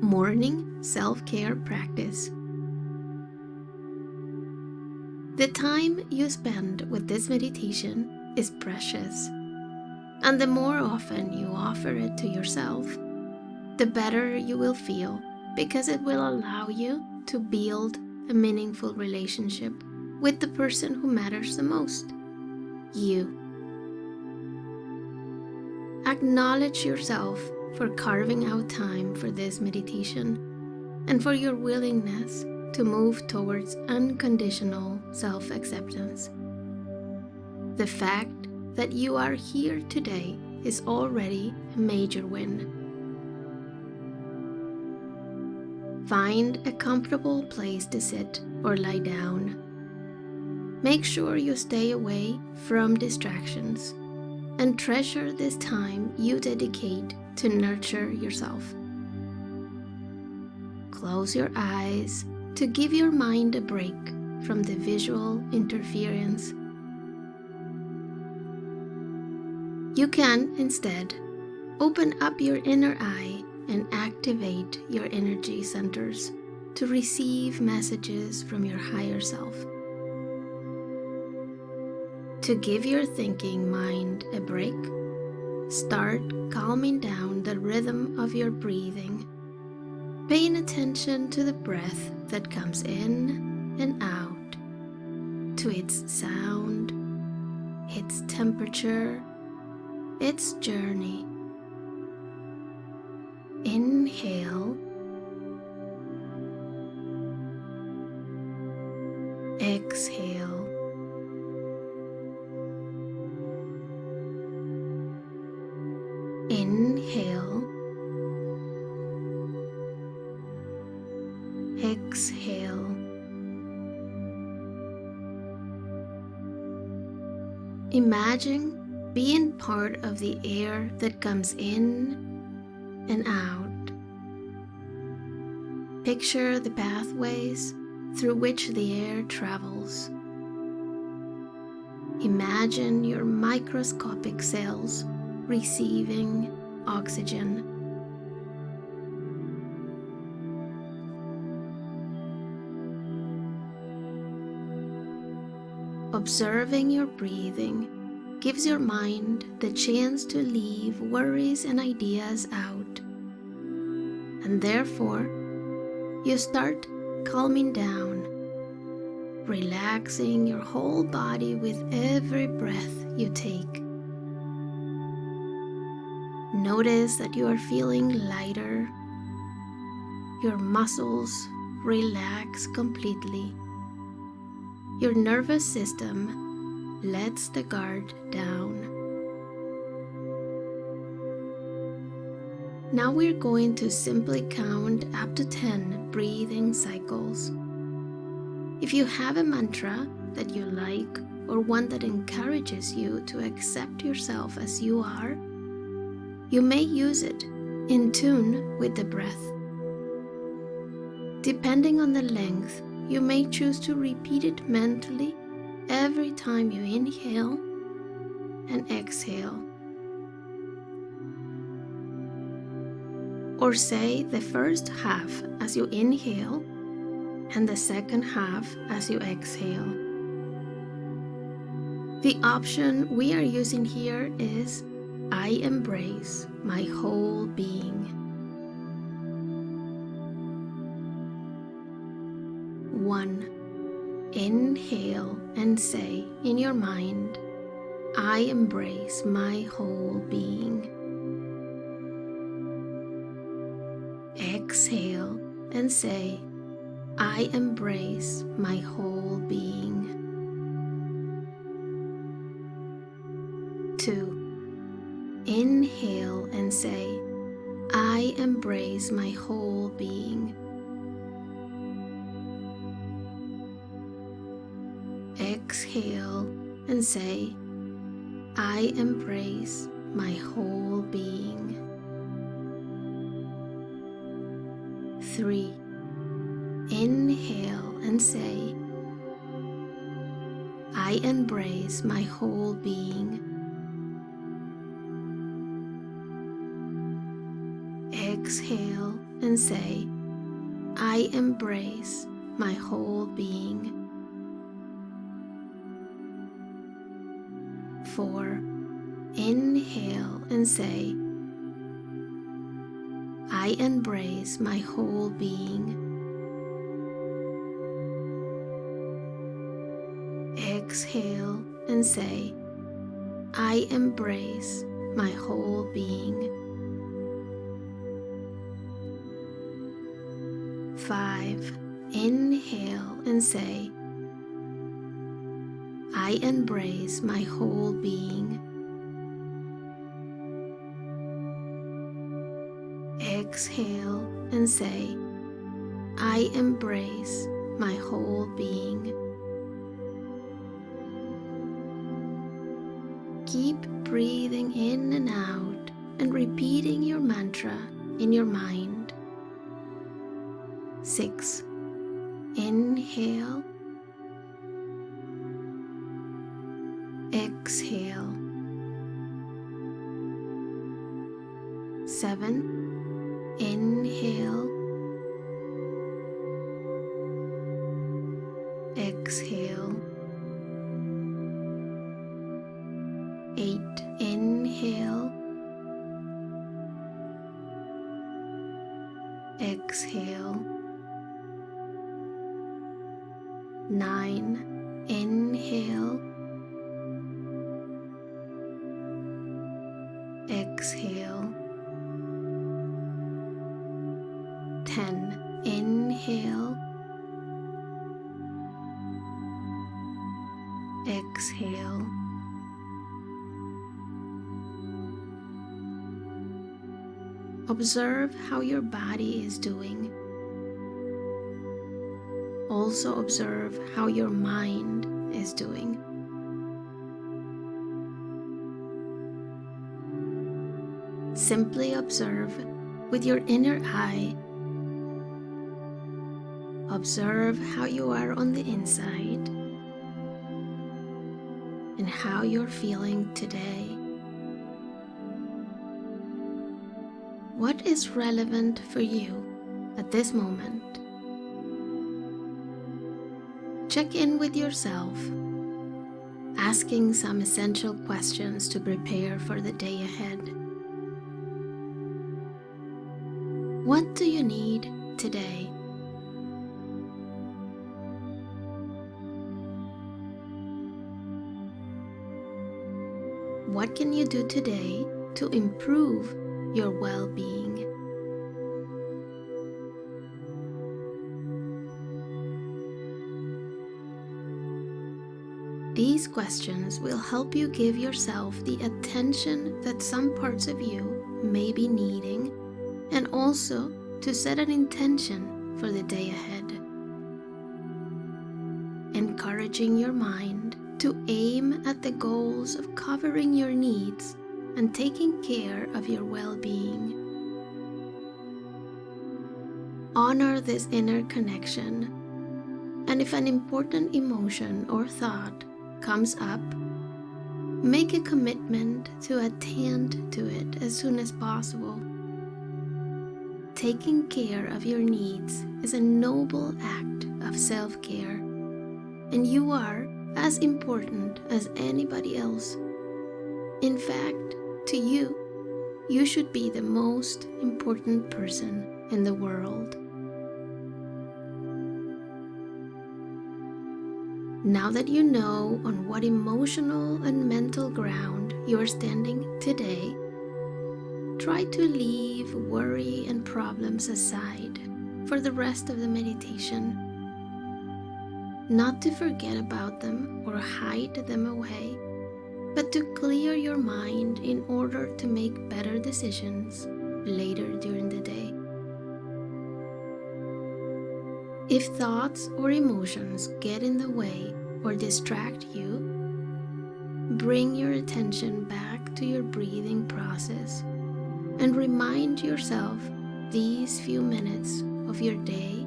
Morning self-care practice. The time you spend with this meditation is precious, and the more often you offer it to yourself, the better you will feel, because it will allow you to build a meaningful relationship with the person who matters the most, you. Acknowledge yourself for carving out time for this meditation and for your willingness to move towards unconditional self-acceptance. The fact that you are here today is already a major win. Find a comfortable place to sit or lie down. Make sure you stay away from distractions and treasure this time you dedicate to nurture yourself. Close your eyes to give your mind a break from the visual interference. You can instead open up your inner eye and activate your energy centers to receive messages from your higher self. To give your thinking mind a break, start calming down the rhythm of your breathing, paying attention to the breath that comes in and out, to its sound, its temperature, its journey. Inhale, exhale. Inhale, exhale. Imagine being part of the air that comes in and out. Picture the pathways through which the air travels. Imagine your microscopic cells receiving oxygen. Observing your breathing gives your mind the chance to leave worries and ideas out, and therefore you start calming down, relaxing your whole body with every breath you take. Notice that you are feeling lighter. Your muscles relax completely. Your nervous system lets the guard down. Now we're going to simply count up to 10 breathing cycles. If you have a mantra that you like or one that encourages you to accept yourself as you are, you may use it in tune with the breath. Depending on the length, you may choose to repeat it mentally every time you inhale and exhale. Or say the first half as you inhale and the second half as you exhale. The option we are using here is I embrace my whole being. 1. Inhale and say in your mind, I embrace my whole being. Exhale and say, I embrace my whole being. 2. Inhale and say, I embrace my whole being. Exhale and say, I embrace my whole being. 3. Inhale and say, I embrace my whole being. Exhale and say, I embrace my whole being. 4. Inhale and say, I embrace my whole being. Exhale and say, I embrace my whole being. 5. Inhale and say, I embrace my whole being. Exhale and say, I embrace my whole being. Keep breathing in and out and repeating your mantra in your mind. 6. Inhale. Exhale. 7. Inhale. Exhale. 8. Inhale. Exhale. 9. Inhale. Exhale. 10. Inhale. Exhale. Observe how your body is doing. Also observe how your mind is doing. Simply observe with your inner eye. Observe how you are on the inside and how you're feeling today. What is relevant for you at this moment? Check in with yourself, asking some essential questions to prepare for the day ahead. What do you need today? What can you do today to improve your well-being? These questions will help you give yourself the attention that some parts of you may be needing, and also to set an intention for the day ahead. Encouraging your mind to aim at the goals of covering your needs and taking care of your well-being. Honor this inner connection, and if an important emotion or thought comes up, make a commitment to attend to it as soon as possible. Taking care of your needs is a noble act of self-care, and you are as important as anybody else. In fact, to you, you should be the most important person in the world. Now that you know on what emotional and mental ground you are standing today, try to leave worry and problems aside for the rest of the meditation. Not to forget about them or hide them away, but to clear your mind in order to make better decisions later during the day. If thoughts or emotions get in the way or distract you, bring your attention back to your breathing process and remind yourself these few minutes of your day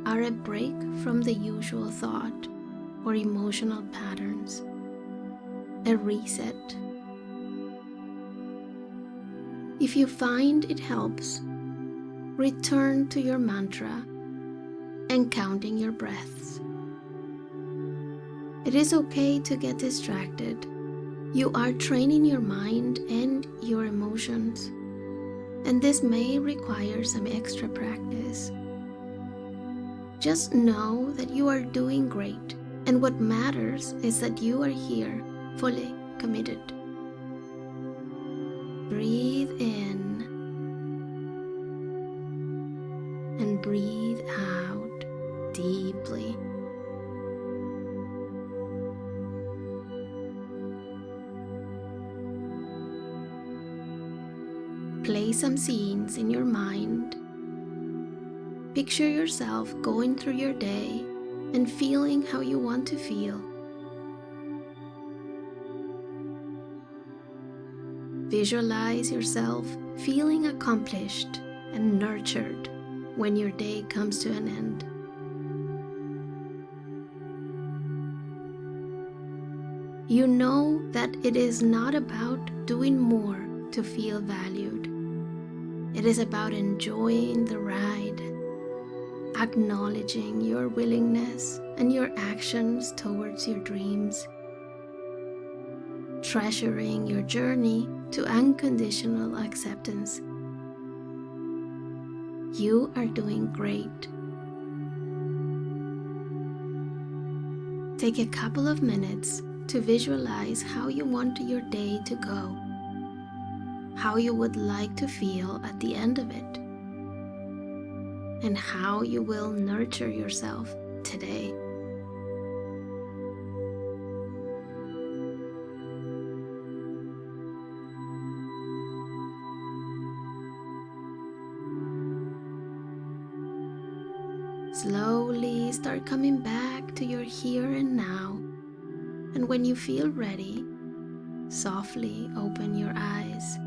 are a break from the usual thought or emotional patterns, a reset. If you find it helps, return to your mantra and counting your breaths. It is okay to get distracted. You are training your mind and your emotions, and this may require some extra practice. Just know that you are doing great, and what matters is that you are here, fully committed. Breathe in and breathe out deeply. Play some scenes in your mind. Picture yourself going through your day and feeling how you want to feel. Visualize yourself feeling accomplished and nurtured when your day comes to an end. You know that it is not about doing more to feel valued. It is about enjoying the ride, acknowledging your willingness and your actions towards your dreams, treasuring your journey to unconditional acceptance. You are doing great. Take a couple of minutes to visualize how you want your day to go, how you would like to feel at the end of it, and how you will nurture yourself today. Slowly start coming back to your here and now, and when you feel ready, softly open your eyes.